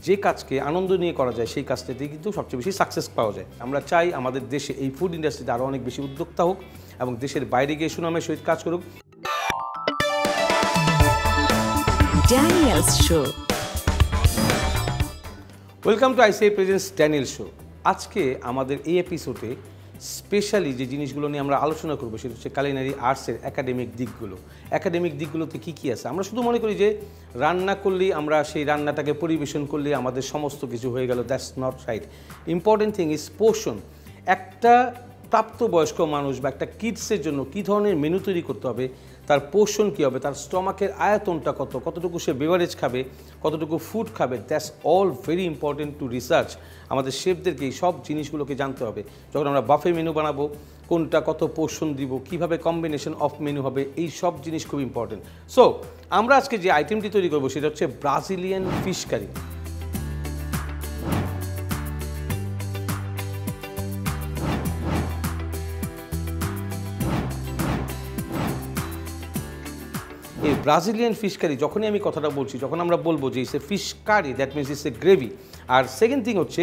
যে কাজকে আনন্দ নিয়ে করা যায় সেই কাজটাতেই কিন্তু সবচেয়ে বেশি সাকসেস পাওয়া যায়। আমরা চাই আমাদের দেশে এই ফুড ইন্ডাস্ট্রিতে আরও অনেক বেশি উদ্যোক্তা হোক এবং দেশের বাইরে গিয়ে সুনামের সহিত কাজ করুক। Daniel's Show. Welcome to ICI presents Daniel show. আজকে আমাদের এই এপিসোডে স্পেশালি যে জিনিসগুলো নিয়ে আমরা আলোচনা করবো সেটা হচ্ছে কুলিনারি আর্টসের একাডেমিক দিকগুলো। একাডেমিক দিকগুলোতে কী কী আছে? আমরা শুধু মনে করি যে রান্না করলেই, আমরা সেই রান্নাটাকে পরিবেশন করলে আমাদের সমস্ত কিছু হয়ে গেল। That's not right. Important thing is portion. একটা প্রাপ্তবয়স্ক মানুষ বা একটা কিডসের জন্য কী ধরনের মেনু তৈরি করতে হবে, তার পোর্শন কী হবে, তার স্টমাকের আয়তনটা কতটুকু সে বেভারেজ খাবে, কতটুকু ফুড খাবে, that's all very important to research. আমাদের শেফদেরকে এই সব জিনিসগুলোকে জানতে হবে। যখন আমরা বাফে মেনু বানাবো, কোনটা কত পোর্শন দিব, কিভাবে কম্বিনেশন অফ মেনু হবে, এই সব জিনিস খুব ইম্পর্টেন্ট। সো আমরা আজকে যে আইটেমটি তৈরি করবো সেটা হচ্ছে ব্রাজিলিয়ান ফিশ কারি। এই ব্রাজিলিয়ান ফিশ কারি যখনই আমি কথাটা বলছি, যখন আমরা বলবো যে it's a fish curry, that means it's a gravy. আর সেকেন্ড থিং হচ্ছে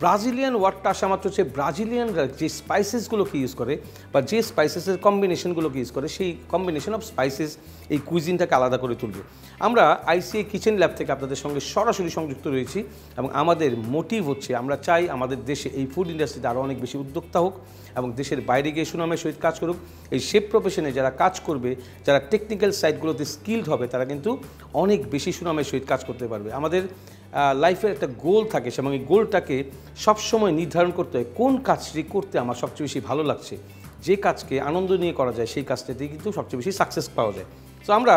ব্রাজিলিয়ান ওয়ার্ডটা আসা মাত্র হচ্ছে ব্রাজিলিয়ানরা যে স্পাইসেসগুলোকে ইউজ করে বা যে স্পাইসেসের কম্বিনেশনগুলোকে ইউজ করে, সেই কম্বিনেশন অফ স্পাইসেস এই কুইজিনটাকে আলাদা করে তুলবে। আমরা আইসিআই কিচেন ল্যাব থেকে আপনাদের সঙ্গে সরাসরি সংযুক্ত রয়েছি এবং আমাদের মোটিভ হচ্ছে আমরা চাই আমাদের দেশে এই ফুড ইন্ডাস্ট্রিতে আরও অনেক বেশি উদ্যোক্তা হোক এবং দেশের বাইরে গিয়ে সুনামের সহিত কাজ করুক। এই শেফ প্রফেশনে যারা কাজ করবে, যারা টেকনিক্যাল সাইডগুলোতে স্কিলড হবে, তারা কিন্তু অনেক বেশি সুনামের সহিত কাজ করতে পারবে। আমাদের লাইফের একটা গোল থাকে এবং এই গোলটাকে সবসময় নির্ধারণ করতে হয় কোন কাজটি করতে আমার সবচেয়ে বেশি ভালো লাগছে। যে কাজকে আনন্দ নিয়ে করা যায় সেই কাজটাতেই কিন্তু সবচেয়ে বেশি সাকসেস পাওয়া যায়। তো আমরা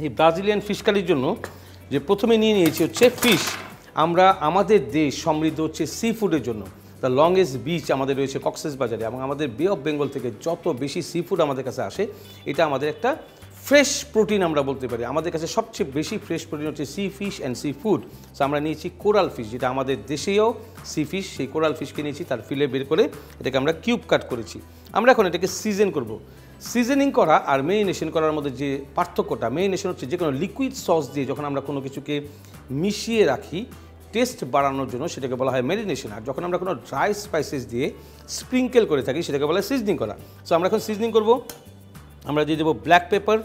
এই ব্রাজিলিয়ান ফিশ কারির জন্য যে প্রথমে নিয়ে নিয়েছি হচ্ছে ফিশ। আমরা আমাদের দেশ সমৃদ্ধ হচ্ছে সি ফুডের জন্য। দ্য লংগেস্ট বিচ আমাদের রয়েছে কক্সবাজারে এবং আমাদের বে অফ বেঙ্গল থেকে যত বেশি সি ফুড আমাদের কাছে আসে, এটা আমাদের একটা ফ্রেশ প্রোটিন আমরা বলতে পারি। আমাদের কাছে সবচেয়ে বেশি ফ্রেশ প্রোটিন হচ্ছে C fish and sea food. So আমরা নিয়েছি কোরাল ফিশ, যেটা আমাদের দেশেও সি ফিশ, সেই কোরাল ফিশকে নিয়েছি, তার ফিলে বের করে এটাকে আমরা কিউব কাট করেছি। আমরা এখন এটাকে সিজন করব। সিজনিং করা আর মেরিনেশন করার মধ্যে যে পার্থক্যটা, মেরিনেশন হচ্ছে যে কোনো লিকুইড সস দিয়ে যখন আমরা কোনো কিছুকে মিশিয়ে রাখি টেস্ট বাড়ানোর জন্য, সেটাকে বলা হয় মেরিনেশন। আর যখন আমরা কোনো ড্রাই স্পাইসেস দিয়ে স্প্রিঙ্কেল করে থাকি সেটাকে বলা হয় সিজনিং করা। সো আমরা এখন সিজনিং করব। আমরা দিয়ে দেবো black pepper,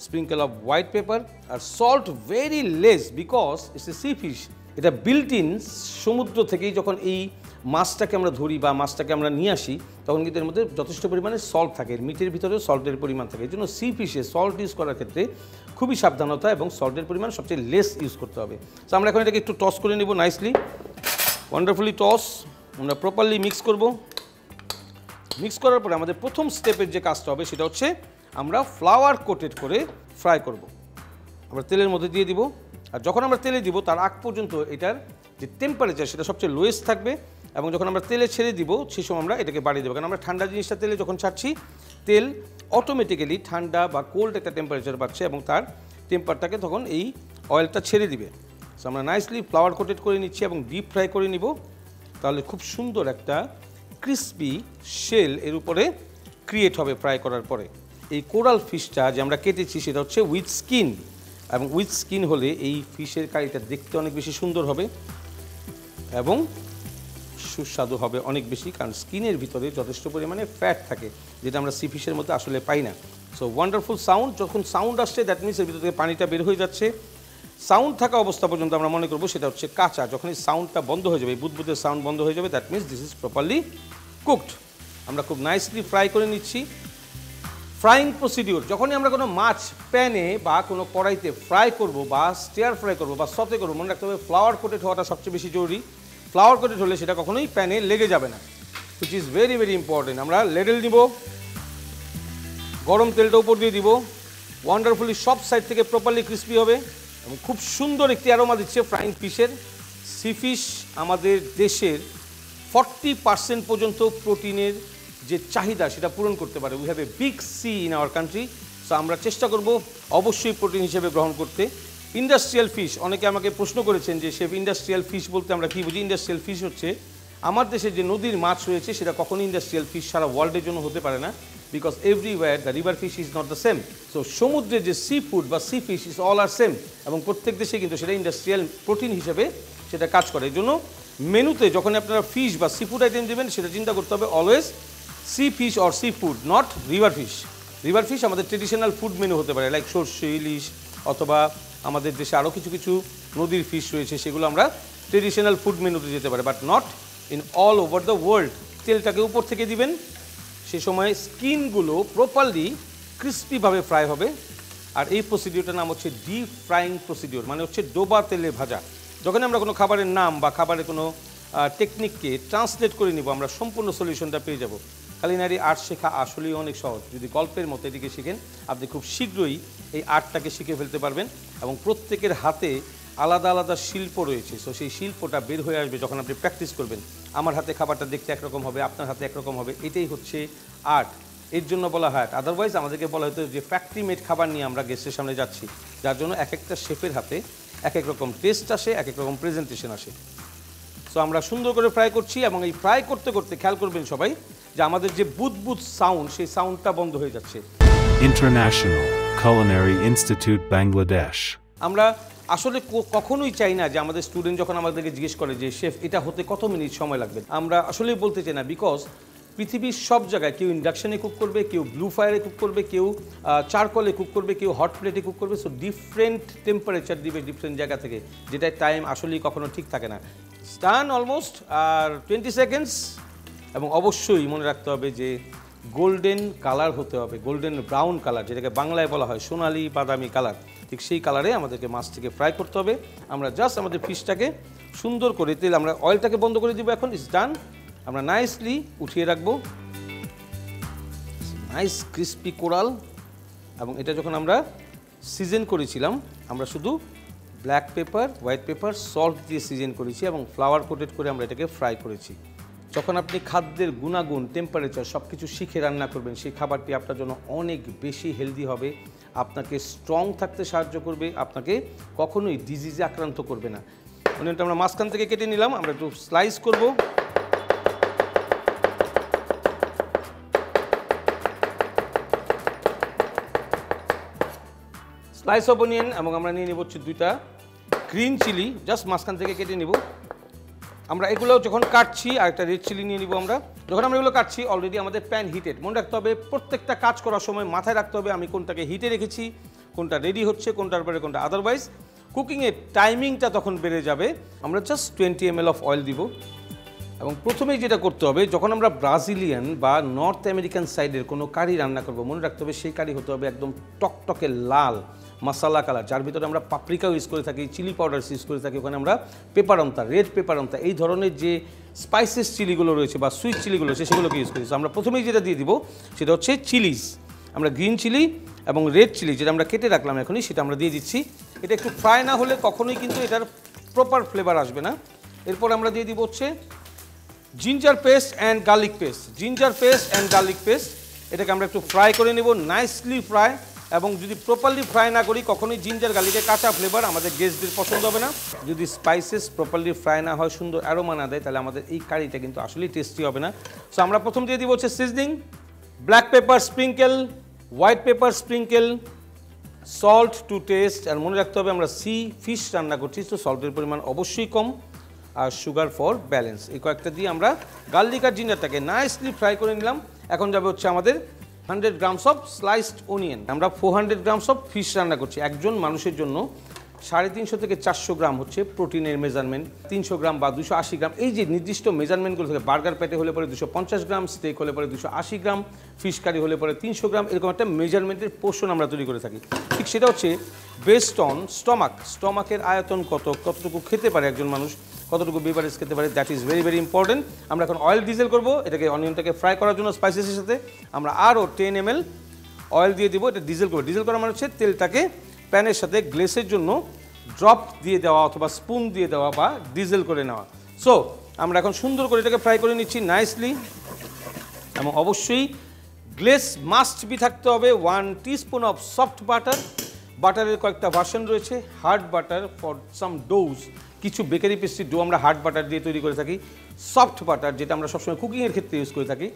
sprinkle of white pepper আর salt very less because it's a sea fish. এটা বিল্ট ইন সমুদ্র থেকেই যখন এই মাছটাকে আমরা ধরি বা মাছটাকে আমরা নিয়ে আসি, তখন কিন্তু এর মধ্যে যথেষ্ট পরিমাণে সল্ট থাকে, এর মিটের ভিতরেও সল্টের পরিমাণ থাকে। এই জন্য সি ফিশে সল্ট ইউজ করার ক্ষেত্রে খুবই সাবধানতা এবং সল্টের পরিমাণ সবচেয়ে লেস ইউজ করতে হবে। তো আমরা এখন এটাকে একটু টস করে নেব নাইসলি, ওয়ান্ডারফুলি টস। আমরা প্রপারলি মিক্স করব। মিক্স করার পরে আমাদের প্রথম স্টেপের যে কাজটা হবে সেটা হচ্ছে আমরা ফ্লাওয়ার কোটেড করে ফ্রাই করব। আমরা তেলের মধ্যে দিয়ে দিব। আর যখন আমরা তেলে দিব তার আগ পর্যন্ত এটার যে টেম্পারেচার সেটা সবচেয়ে লোয়েস্ট থাকবে এবং যখন আমরা তেলে ছেড়ে দিব সেই সময় আমরা এটাকে বাড়িয়ে দেবো। কারণ আমরা ঠান্ডা জিনিসটা তেলে যখন ছাড়ছি, তেল অটোমেটিক্যালি ঠান্ডা বা কোল্ড একটা টেম্পারেচার পাচ্ছে এবং তার টেম্পারটাকে তখন এই অয়েলটা ছেড়ে দিবে। সো আমরা নাইসলি ফ্লাওয়ার কোটেড করে নিচ্ছি এবং ডিপ ফ্রাই করে নিব। তাহলে খুব সুন্দর একটা ক্রিসপি শেল এর উপরে ক্রিয়েট হবে ফ্রাই করার পরে। এই কোরাল ফিশটা যে আমরা কেটেছি সেটা হচ্ছে উইথ স্কিন, এবং উইথ স্কিন হলে এই ফিশের কারিটা দেখতে অনেক বেশি সুন্দর হবে এবং সুস্বাদু হবে অনেক বেশি, কারণ স্কিনের ভিতরে যথেষ্ট পরিমাণে ফ্যাট থাকে, যেটা আমরা সি ফিশের মধ্যে আসলে পাই না। সো ওয়ান্ডারফুল সাউন্ড, যখন সাউন্ড আসছে দ্যাট মিনস এর ভিতর থেকে পানিটা বের হয়ে যাচ্ছে। সাউন্ড থাকা অবস্থা পর্যন্ত আমরা মনে করবো সেটা হচ্ছে কাঁচা। যখন এই সাউন্ডটা বন্ধ হয়ে যাবে, এই বুদবুদের সাউন্ড বন্ধ হয়ে যাবে, that means this is properly cooked. আমরা খুব নাইসলি ফ্রাই করে নিচ্ছি। ফ্রাইং প্রসিডিওর, যখনই আমরা কোনো মাছ প্যানে বা কোনো কড়াইতে ফ্রাই করব বা স্টিয়ার ফ্রাই করব বা সতে করবো, মনে রাখতে হবে ফ্লাওয়ার কোটেড হওয়াটা সবচেয়ে বেশি জরুরি। ফ্লাওয়ার কোটেড হলে সেটা কখনোই প্যানে লেগে যাবে না, which is very very important. আমরা লেডেল নিব, গরম তেলটা উপর দিয়ে দিব, ওয়ান্ডারফুলি সব সাইড থেকে প্রপারলি ক্রিস্পি হবে এবং খুব সুন্দর একটি অ্যারোমা দিচ্ছে ফ্রাইং ফিশের। সি ফিশ আমাদের দেশের 40% পর্যন্ত প্রোটিনের যে চাহিদা সেটা পূরণ করতে পারে। We have a big sea in our country. So আমরা চেষ্টা করব অবশ্যই প্রোটিন হিসেবে গ্রহণ করতে। ইন্ডাস্ট্রিয়াল ফিশ, অনেকে আমাকে প্রশ্ন করেছেন যে শেফ ইন্ডাস্ট্রিয়াল ফিশ বলতে আমরা কী বুঝি। ইন্ডাস্ট্রিয়াল ফিশ হচ্ছে আমার দেশে যে নদীর মাছ রয়েছে সেটা কখনোই ইন্ডাস্ট্রিয়াল ফিশ সারা ওয়ার্ল্ডের জন্য হতে পারে না, because everywhere the river fish is not the same. So সমুদ্রের যে সি ফুড বা sea fish is all are same, এবং প্রত্যেক দেশে কিন্তু সেটা ইন্ডাস্ট্রিয়াল প্রোটিন হিসেবে সেটা কাজ করে। এই জন্য মেনুতে যখন আপনারা ফিশ বা সি ফুড আইটেম দেবেন সেটা চিন্তা করতে হবে always C fish or sea food, not river fish. River fish আমাদের ট্রেডিশনাল ফুড মেনু হতে পারে, লাইক সর্ষে, ইলিশ, অথবা আমাদের দেশে আরও কিছু কিছু নদীর ফিশ রয়েছে, সেগুলো আমরা ট্রেডিশনাল ফুড মেনুতে যেতে পারে, but not in all over the world. তেলটাকে উপর থেকে দিবেন, সে সময় স্কিনগুলো প্রপারলি ক্রিস্পিভাবে ফ্রাই হবে। আর এই প্রসিডিওরটার নাম হচ্ছে ডিপ ফ্রাইং প্রসিডিওর, মানে হচ্ছে ডোবা তেলে ভাজা। যখন আমরা কোনো খাবারের নাম বা খাবারের কোনো টেকনিককে ট্রান্সলেট করে নিব, আমরা সম্পূর্ণ সলিউশনটা পেয়ে যাব। কালিনারি আর্ট শেখা আসলেই অনেক সহজ। যদি গল্পের মতো এদিকে শিখেন, আপনি খুব শীঘ্রই এই আর্টটাকে শিখে ফেলতে পারবেন। এবং প্রত্যেকের হাতে আলাদা আলাদা শিল্প রয়েছে, সো সেই শিল্পটা বের হয়ে আসবে যখন আপনি প্র্যাকটিস করবেন। আমার হাতে খাবারটা দেখতে একরকম হবে, আপনার হাতে একরকম হবে, এটাই হচ্ছে আর্ট। এর জন্য বলা হয় আর্ট। আদারওয়াইজ আমাদেরকে বলা হতো যে ফ্যাক্টরি মেড খাবার নিয়ে আমরা গেস্টের সামনে যাচ্ছি, যার জন্য এক একটা শেফের হাতে এক এক রকম টেস্ট আসে, এক এক রকম প্রেজেন্টেশন আসে। সো আমরা সুন্দর করে ফ্রাই করছি, এবং এই ফ্রাই করতে করতে খেয়াল করবেন সবাই যে আমাদের যে বুদবুদ সাউন্ড, সেই সাউন্ডটা বন্ধ হয়ে যাচ্ছে। International Culinary Institute, Bangladesh. আমরা আসলে কখনোই চাই না যে আমাদের স্টুডেন্ট যখন আমাদেরকে জিজ্ঞেস করে যে শেফ এটা হতে কত মিনিট সময় লাগবে, আমরা আসলেই বলতে চাই না। বিকজ পৃথিবীর সব জায়গায় কেউ ইন্ডাকশনে কুক করবে, কেউ ব্লু ফায়ারে কুক করবে, কেউ চারকলে কুক করবে, কেউ হট প্লেটে কুক করবে। সো ডিফারেন্ট টেম্পারেচার দিবে ডিফারেন্ট জায়গা থেকে, যেটার টাইম আসলেই কখনো ঠিক থাকে না। স্টান অলমোস্ট আর 20 সেকেন্ডস। এবং অবশ্যই মনে রাখতে হবে যে গোল্ডেন কালার হতে হবে, গোল্ডেন ব্রাউন কালার, যেটাকে বাংলায় বলা হয় সোনালি বাদামি কালার। ঠিক সেই কালারে আমাদেরকে মাছটিকে ফ্রাই করতে হবে। আমরা জাস্ট আমাদের ফিশটাকে সুন্দর করে তেল, আমরা অয়েলটাকে বন্ধ করে দিব এখন। ইটস ডান। আমরা নাইসলি উঠিয়ে রাখবো, নাইস ক্রিস্পি কোরাল। এবং এটা যখন আমরা সিজন করেছিলাম, আমরা শুধু black pepper, white paper, salt দিয়ে সিজন করেছি এবং ফ্লাওয়ার কোটেড করে আমরা এটাকে ফ্রাই করেছি। যখন আপনি খাদ্যের গুণাগুণ, টেম্পারেচার সব কিছু শিখে রান্না করবেন, সেই খাবারটি আপনার জন্য অনেক বেশি হেলদি হবে, আপনাকে স্ট্রং থাকতে সাহায্য করবে, আপনাকে কখনোই ডিজিজে আক্রান্ত করবে না। অনিয়নটা আমরা মাঝখান থেকে কেটে নিলাম, আমরা একটু স্লাইস করব। স্লাইস অফ অনিয়ন, এবং আমরা নিয়ে নেব হচ্ছে 2টা গ্রিন চিলি, জাস্ট মাঝখান থেকে কেটে নেব। আমরা এগুলো যখন কাটছি, আর একটা রেড চিলি নিয়ে নিব। আমরা যখন আমরা এগুলো কাটছি, অলরেডি আমাদের প্যান হিটেড। মনে রাখতে হবে প্রত্যেকটা কাজ করার সময় মাথায় রাখতে হবে আমি কোনটাকে হিটে রেখেছি, কোনটা রেডি হচ্ছে, কোনটার পরে কোনটা। আদারওয়াইজ কুকিংয়ের টাইমিংটা তখন বেড়ে যাবে। আমরা জাস্ট 20 ml অফ অয়েল দিব। এবং প্রথমেই যেটা করতে হবে, যখন আমরা ব্রাজিলিয়ান বা নর্থ আমেরিকান সাইডের কোনো কারি রান্না করব, মনে রাখতে হবে সেই কারি হতে হবে একদম টকটকে লাল মশালা কালার, যার ভিতরে আমরা পাপরিকাও ইউজ করে থাকি, চিলি পাউডার ইউজ করে থাকি, ওখানে আমরা পেপারন্তা, রেড পেপারন্তা, এই ধরনের যে স্পাইসেস চিলিগুলো রয়েছে বা সুইট চিলিগুলো রয়েছে সেগুলোকে ইউজ করি। আমরা প্রথমেই যেটা দিয়ে দিব সেটা হচ্ছে চিলিজ। আমরা গ্রিন চিলি এবং রেড চিলি যেটা আমরা কেটে রাখলাম এখনই, সেটা আমরা দিয়ে দিচ্ছি। এটা একটু ফ্রাই না হলে কখনোই কিন্তু এটার প্রপার ফ্লেভার আসবে না। এরপর আমরা দিয়ে দিব হচ্ছে ginger paste and garlic paste. Ginger paste and garlic paste, এটাকে আমরা একটু ফ্রাই করে নেব, নাইসলি ফ্রাই। এবং যদি প্রপারলি ফ্রাই না করি, কখনোই জিঞ্জার গার্লিকের কাঁচা ফ্লেভার আমাদের গেস্টদের পছন্দ হবে না। যদি স্পাইসেস প্রপারলি ফ্রাই না হয়, সুন্দর অ্যারোমা না দেয়, তাহলে আমাদের এই কারিটা কিন্তু আসলেই টেস্টি হবে না। সো আমরা প্রথম দিয়ে দিব হচ্ছে seasoning, black pepper sprinkle, white pepper sprinkle, salt to taste. আর মনে রাখতে হবে আমরা সি ফিশ রান্না করছি, তো সল্টের পরিমাণ অবশ্যই কম, আর সুগার ফর ব্যালেন্স। এই কয়েকটা দিয়ে আমরা গার্লিক আর জিঞ্জারটাকে নাইসলি ফ্রাই করে নিলাম। এখন যাবে হচ্ছে আমাদের 100 গ্রামস অফ স্লাইসড অনিয়ন। আমরা 400 গ্রামস অফ ফিশ রান্না করছি। একজন মানুষের জন্য 350 থেকে 400 গ্রাম হচ্ছে প্রোটিনের মেজারমেন্ট। 300 গ্রাম বা 280 গ্রাম, এই যে নির্দিষ্ট মেজারমেন্টগুলো থাকে। বার্গার প্যাটে হলে পরে 250 গ্রাম, স্টেক হলে পরে 280 গ্রাম, ফিশ কারি হলে পরে 300 গ্রাম, এরকম একটা মেজারমেন্টের পোর্শন আমরা তৈরি করে থাকি। ঠিক সেটা হচ্ছে বেসড অন স্টমাকের আয়তন কতটুকু খেতে পারে একজন মানুষ, কতটুকু বেভারেজ খেতে পারে, that is very very important. আমরা এখন অয়েল ডিজেল করবো এটাকে, অনিয়নটাকে ফ্রাই করার জন্য স্পাইসেসের সাথে আমরা আরও 10 ml অয়েল দিয়ে দিব। এটা ডিজেল করবো। ডিজেল করা মানে হচ্ছে তেলটাকে প্যানের সাথে গ্লেসের জন্য ড্রপ দিয়ে দেওয়া অথবা স্পুন দিয়ে দেওয়া বা ডিজেল করে নেওয়া। সো আমরা এখন সুন্দর করে এটাকে ফ্রাই করে নিচ্ছি নাইসলি। এবং অবশ্যই গ্লেস মাস্ট বি থাকতে হবে। 1 টিস্পুন অফ সফট বাটার। বাটারের কয়েকটা ভার্সন রয়েছে। Hard butter for some dose, কিছু বেকারি পেস্ট্রির ডো আমরা হার্ড বাটার দিয়ে তৈরি করে থাকি। সফট বাটার যেটা আমরা সবসময় কুকিংয়ের ক্ষেত্রে ইউজ করে থাকি,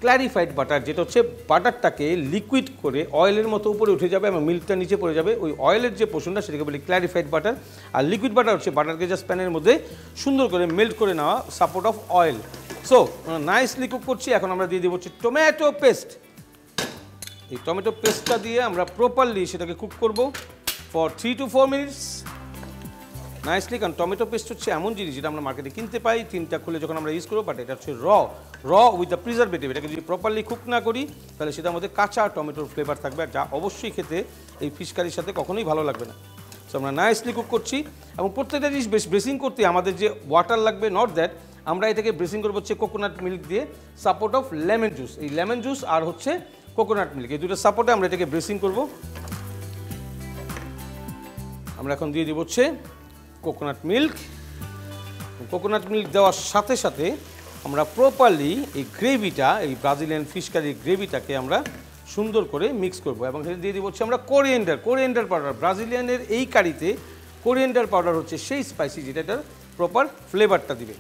ক্ল্যারিফাইড বাটার, যেটা হচ্ছে বাটারটাকে লিকুইড করে অয়েলের মতো উপরে উঠে যাবে এবং মিল্কটা নিচে পড়ে যাবে। ওই অয়েলের যে পোর্শনটা সেটাকে বলি ক্ল্যারিফাইড বাটার। আর লিকুইড বাটার হচ্ছে বাটারকে জাস্ট প্যানের মধ্যে সুন্দর করে মেল্ট করে নেওয়া support of oil. So nicely cook করছি। এখন আমরা দিয়ে দেবো হচ্ছে টমেটো পেস্ট। এই টমেটো পেস্টটা দিয়ে আমরা প্রপারলি সেটাকে কুক করব ফর 3 to 4 মিনিটস নাইসলি। কারণ টমেটো পেস্ট হচ্ছে এমন জিনিস যেটা আমরা মার্কেটে কিনতে পাই, তিনটা খুলে যখন আমরা ইউজ করবো, বাট এটা হচ্ছে র উইথ দ্য প্রিজারভেটিভ। এটাকে যদি প্রপারলি কুক না করি তাহলে সেটার মধ্যে কাঁচা টমেটোর ফ্লেভার থাকবে, যা অবশ্যই খেতে এই ফিশ কারির সাথে কখনোই ভালো লাগবে না। সো আমরা নাইসলি কুক করছি এবং প্রত্যেকটা জিনিস ব্রেসিং করতে আমাদের যে ওয়াটার লাগবে, নট দ্যাট, আমরা এটাকে ব্রেসিং করবো হচ্ছে কোকোনাট মিল্ক দিয়ে সাপোর্ট অফ লেমন জুস। এই লেমন জুস আর হচ্ছে কোকোনাট মিল্ক, এই দুটো সাপোর্টে আমরা এটাকে ব্রেসিং করব। আমরা এখন দিয়ে দিব হচ্ছে কোকোনাট মিল্ক। কোকোনাট মিল্ক দেওয়ার সাথে সাথে আমরা প্রপারলি এই গ্রেভিটা, এই ব্রাজিলিয়ান ফিশ কারির গ্রেভিটাকে আমরা সুন্দর করে মিক্স করব এবং সেটা দিয়ে দিব হচ্ছে আমরা কোরিয়েন্ডার পাউডার। ব্রাজিলিয়ানের এই কারিতে কোরিয়েন্ডার পাউডার হচ্ছে সেই স্পাইসি যেটা এটার প্রপার ফ্লেভারটা দিবে।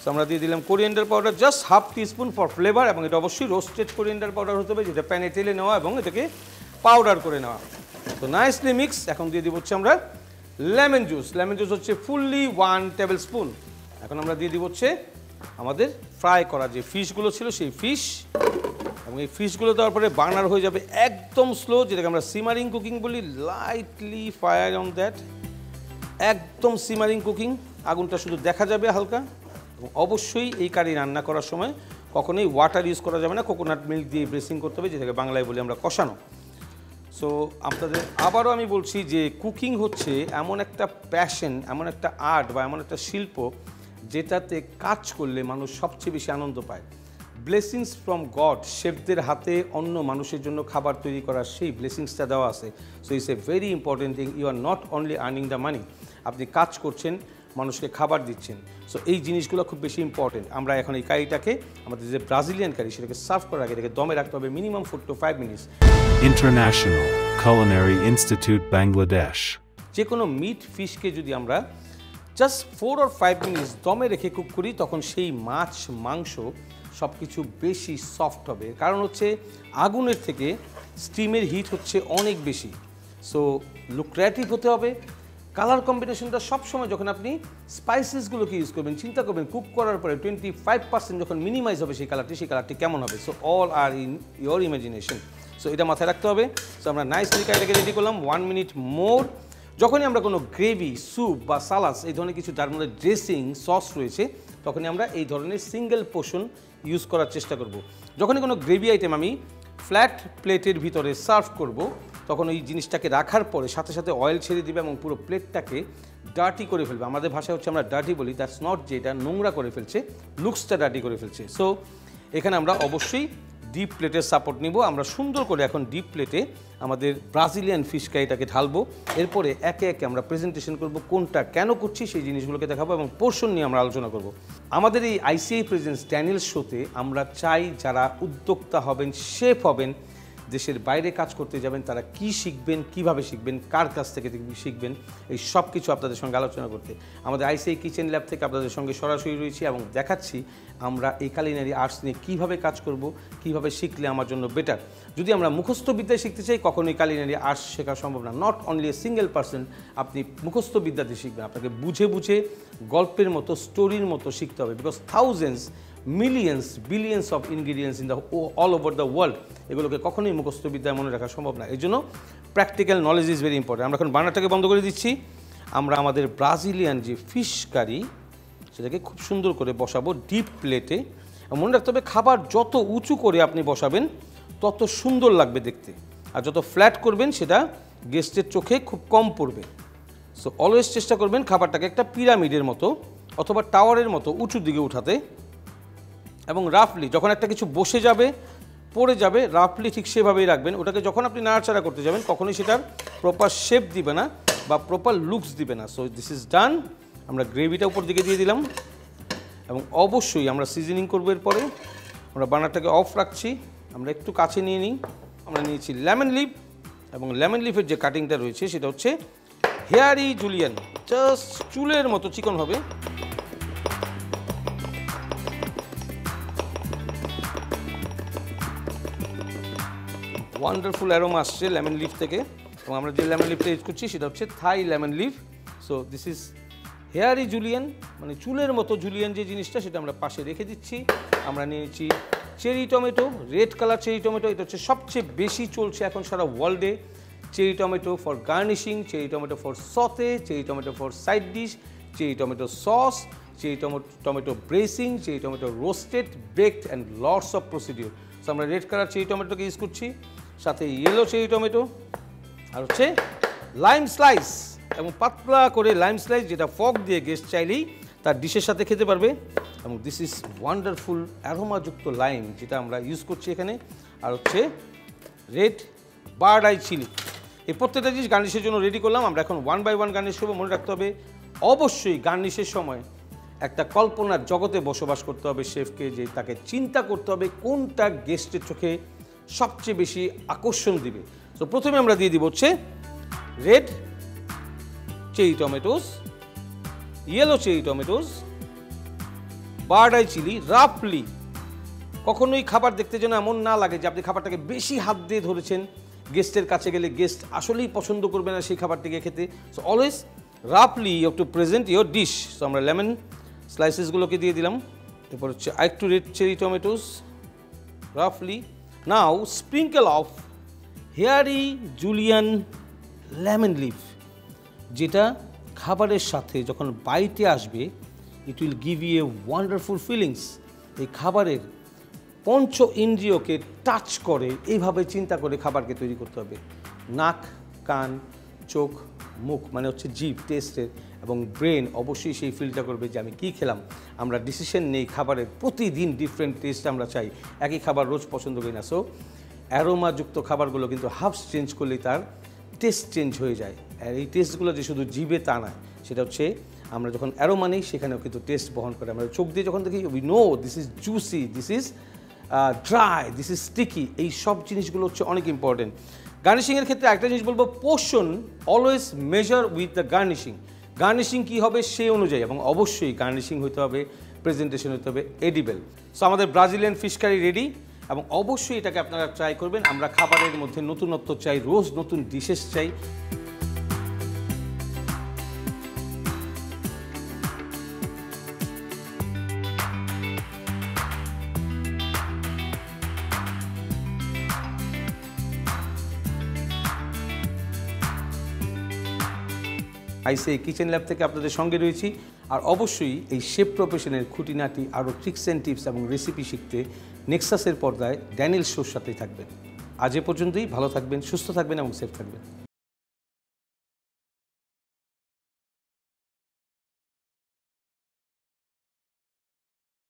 সো আমরা দিয়ে দিলাম coriander powder, just half teaspoon for flavour, এবং এটা অবশ্যই রোস্টেড কোরিয়েন্ডার পাউডার হতে হবে, যেটা প্যানে তেলে নেওয়া এবং এটাকে পাউডার করে নেওয়া। তো নাইসলি মিক্স। এখন দিয়ে দিব হচ্ছে আমরা লেমন জুস। লেমন জুস হচ্ছে ফুললি 1 টেবিল স্পুন। এখন আমরা দিয়ে দিব হচ্ছে আমাদের ফ্রাই করা যে ফিশগুলো ছিল সেই ফিশ, এবং এই ফিশগুলো দেওয়ার পরে বার্নার হয়ে যাবে একদম স্লো, যেটাকে আমরা সিমারিং কুকিং বলি। লাইটলি ফায়ার অন দ্যাট, একদম সিমারিং কুকিং, আগুনটা শুধু দেখা যাবে হালকা। এবং অবশ্যই এই কারি রান্না করার সময় কখনোই ওয়াটার ইউজ করা যাবে না, কোকোনাট মিল্ক দিয়ে ব্রেসিং করতে হবে, যেটাকে বাংলায় বলি আমরা কষানো। সো আপনাদের আবারও আমি বলছি যে কুকিং হচ্ছে এমন একটা প্যাশন, এমন একটা আর্ট বা এমন একটা শিল্প যেটাতে কাজ করলে মানুষ সবচেয়ে বেশি আনন্দ পায়। ব্লেসিংস ফ্রম গড, শেফদের হাতে অন্য মানুষের জন্য খাবার তৈরি করার সেই ব্লেসিংসটা দেওয়া আছে। So it's a very important thing. You are not only earning the money, আপনি কাজ করছেন, মানুষকে খাবার দিচ্ছেন। সো এই জিনিসগুলো খুব বেশি ইম্পর্টেন্ট। আমরা এখন এই কারিটাকে, আমাদের যে ব্রাজিলিয়ান কারি, সেটাকে সার্ভ করার আগে এটাকে দমে রাখতে হবে minimum 4 to 5 minutes. International Culinary Institute, Bangladesh. যে কোনো মিট ফিশকে যদি আমরা জাস্ট 4 or 5 মিনিটস দমে রেখে কুক করি, তখন সেই মাছ মাংস সব কিছু বেশি সফট হবে। কারণ হচ্ছে আগুনের থেকে স্টিমের হিট হচ্ছে অনেক বেশি। সো লুক্রেটিভ হতে হবে। কালার কম্বিনেশনটা সবসময় যখন আপনি স্পাইসেসগুলোকে ইউজ করবেন, চিন্তা করবেন কুক করার পরে 25% যখন মিনিমাইজ হবে সেই কালারটি কেমন হবে। So all are in your imagination. So এটা মাথায় রাখতে হবে। সো আমরা নাইসলি কারিটাকে রেডি করলাম। 1 মিনিট মোর। যখনই আমরা কোনো গ্রেভি, স্যুপ বা সালাস, এই ধরনের কিছু যার মধ্যে ড্রেসিং সস রয়েছে, তখনই আমরা এই ধরনের সিঙ্গেল পোর্শন ইউজ করার চেষ্টা করব। যখনই কোনো গ্রেভি আইটেম আমি ফ্ল্যাট প্লেটের ভিতরে সার্ভ করব, তখন ওই জিনিসটাকে রাখার পরে সাথে সাথে অয়েল ছেড়ে দিবে এবং পুরো প্লেটটাকে ডার্টি করে ফেলবে। আমাদের ভাষায় হচ্ছে আমরা ডার্টি বলি, দ্যাটস নট যে এটা নোংরা করে ফেলছে, লুকসটা ডার্টি করে ফেলছে। সো এখানে আমরা অবশ্যই ডিপ প্লেটের সাপোর্ট নিব। আমরা সুন্দর করে এখন ডিপ প্লেটে আমাদের ব্রাজিলিয়ান ফিশ কারিটাকে ঢালবো। এরপরে একে একে আমরা প্রেজেন্টেশন করব, কোনটা কেন করছি সেই জিনিসগুলোকে দেখাবো এবং পোর্শন নিয়ে আমরা আলোচনা করব। আমাদের এই আইসিআই প্রেজেন্স ড্যানিয়েল শোতে আমরা চাই যারা উদ্যোক্তা হবেন, শেফ হবেন, দেশের বাইরে কাজ করতে যাবেন, তারা কি শিখবেন, কিভাবে শিখবেন, কার কাছ থেকে শিখবেন, এই সব কিছু আপনাদের সঙ্গে আলোচনা করতে আমাদের আইসিআই কিচেন ল্যাব থেকে আপনাদের সঙ্গে সরাসরি রয়েছি এবং দেখাচ্ছি আমরা এই কালিনারি আর্টস নিয়ে কীভাবে কাজ করব, কিভাবে শিখলে আমার জন্য বেটার। যদি আমরা মুখস্থ বিদ্যায় শিখতে চাই, কখনোই কালিনারি আর্টস শেখা সম্ভব না। Not only a single person আপনি মুখস্থ বিদ্যাতে শিখবেন, আপনাকে বুঝে বুঝে গল্পের মতো, স্টোরির মতো শিখতে হবে। Because thousands, millions, billions of ingredients in the all over the world, এগুলোকে কখনোই মুখস্থ বিদ্যায় মনে রাখা সম্ভব না। এই জন্য practical knowledge is very important. আমরা এখন বার্নারটাকে বন্ধ করে দিচ্ছি। আমরা আমাদের ব্রাজিলিয়ান যে ফিশ কারি, সেটাকে খুব সুন্দর করে বসাবো ডিপ প্লেটে। মনে রাখতে হবে খাবার যত উঁচু করে আপনি বসাবেন তত সুন্দর লাগবে দেখতে, আর যত ফ্ল্যাট করবেন সেটা গেস্টের চোখে খুব কম পড়বে। সো অলওয়েজ চেষ্টা করবেন খাবারটাকে একটা পিরামিডের মতো অথবা টাওয়ারের মতো উঁচুর দিকে উঠাতে, এবং রাফলি যখন একটা কিছু বসে যাবে, পড়ে যাবে, রাফলি ঠিক সেভাবেই রাখবেন। ওটাকে যখন আপনি নাড়াচাড়া করতে যাবেন কখনোই সেটার প্রপার শেপ দিবে না বা প্রপার লুকস দিবে না। So this is done. আমরা গ্রেভিটা উপর দিকে দিয়ে দিলাম এবং অবশ্যই আমরা সিজনিং করবো। এরপরে আমরা বার্নারটাকে অফ রাখছি। আমরা একটু কাছে নিয়ে নিই। আমরা নিয়েছি লেমন লিফ, এবং লেমন লিফের যে কাটিংটা রয়েছে সেটা হচ্ছে হেয়ারি জুলিয়ান, জাস্ট চুলের মতো চিকন হবে। ওয়ান্ডারফুল অ্যারোমা আসছে লেমন লিফ থেকে, এবং আমরা যে লেমন লিফটা ইউজ করছি সেটা হচ্ছে Thai lemon leaf. So this is hairy julienne, মানে চুলের মতো জুলিয়ান যে জিনিসটা সেটা আমরা পাশে রেখে দিচ্ছি। আমরা নিয়েছি cherry tomato, red colour cherry tomato, এটা হচ্ছে সবচেয়ে বেশি চলছে এখন সারা ওয়ার্ল্ডে। Cherry tomato for garnishing, cherry tomato for sauté, cherry tomato for side dish, cherry tomato sauce, cherry tomato braising, cherry tomato roasted, baked and lots of procedure. So আমরা red colour cherry টমেটোকে use করছি, সাথে yellow cherry tomato, আর হচ্ছে lime slice, এবং পাতলা করে lime slice, যেটা ফক দিয়ে গেস্ট চাইলেই তার ডিশের সাথে খেতে পারবে। এবং দিস ইজ ওয়ান্ডারফুল অ্যারোমাযুক্ত লাইম যেটা আমরা ইউজ করছি এখানে। আর হচ্ছে রেড বার্ড আই চিলি। এই প্রত্যেকটা জিনিস গার্নিশের জন্য রেডি করলাম। আমরা এখন 1 বাই 1 গার্নিশ করবো। মনে রাখতে হবে অবশ্যই গার্নিশের সময় একটা কল্পনার জগতে বসবাস করতে হবে শেফকে, যে তাকে চিন্তা করতে হবে কোনটা গেস্টের চোখে সবচেয়ে বেশি আকর্ষণ দিবে। তো প্রথমে আমরা দিয়ে দিব হচ্ছে red cherry tomatoes, yellow cherry tomatoes, bird eye chilli. রাফলি কখনোই খাবার দেখতে যেন এমন না লাগে যে আপনি খাবারটাকে বেশি হাত দিয়ে ধরেছেন, গেস্টের কাছে গেলে গেস্ট আসলেই পছন্দ করবে না সেই খাবারটিকে খেতে। সো অলওয়েজ রাফলি you have to present your dish. So আমরা লেমন স্লাইসেসগুলোকে দিয়ে দিলাম, এরপর হচ্ছে আরেকটু রেড চেরি টমেটোস রাফলি। Now sprinkle of hairy julienne lemon leaf, যেটা খাবারের সাথে যখন বাইটে আসবে it will give you a wonderful feelings. এই খাবারের পঞ্চ ইন্দ্রিয়কে টাচ করে, এইভাবে চিন্তা করে খাবারকে তৈরি করতে হবে। নাক, কান, চোখ, মুখ, মানে হচ্ছে জিভ টেস্টের, এবং ব্রেন অবশ্যই সেই ফিলটা করবে যে আমি কী খেলাম। আমরা ডিসিশন নেই খাবারের, প্রতিদিন ডিফারেন্ট টেস্ট আমরা চাই, একই খাবার রোজ পছন্দ করি না। সো অ্যারোমাযুক্ত খাবারগুলো কিন্তু হাফস চেঞ্জ করলেই তার টেস্ট চেঞ্জ হয়ে যায়। আর এই টেস্টগুলো যে শুধু জিভে তা নয়, সেটা হচ্ছে আমরা যখন অ্যারোমা নেই সেখানেও কিন্তু টেস্ট বহন করে। আমরা চোখ দিয়ে যখন দেখি we know this is juicy, this is dry, this is sticky, এই সব জিনিসগুলো হচ্ছে অনেক ইম্পর্টেন্ট। গার্নিশিংয়ের ক্ষেত্রে একটা জিনিস বলবো, portion always measure with the garnishing. Garnishing কী হবে সেই অনুযায়ী, এবং অবশ্যই গার্নিশিং হতে হবে, প্রেজেন্টেশন হতে হবে এডিবল। সো আমাদের ব্রাজিলিয়ান ফিশ কারি রেডি, এবং অবশ্যই এটাকে আপনারা ট্রাই করবেন। আমরা খাবারের মধ্যে নতুনত্ব চাই, রোজ নতুন ডিশেস চাই। আইসে কিচেন ল্যাব থেকে আপনাদের সঙ্গে রয়েছি, আর অবশ্যই এই শেফ প্রফেশনের খুঁটিনাটি আরও ট্রিক্স অ্যান্ড টিপস এবং রেসিপি শিখতে নেক্সাসের পর্দায় ড্যানিয়েল শোর সাথেই থাকবেন। আজ এ পর্যন্তই। ভালো থাকবেন, সুস্থ থাকবেন এবং সেফ থাকবেন।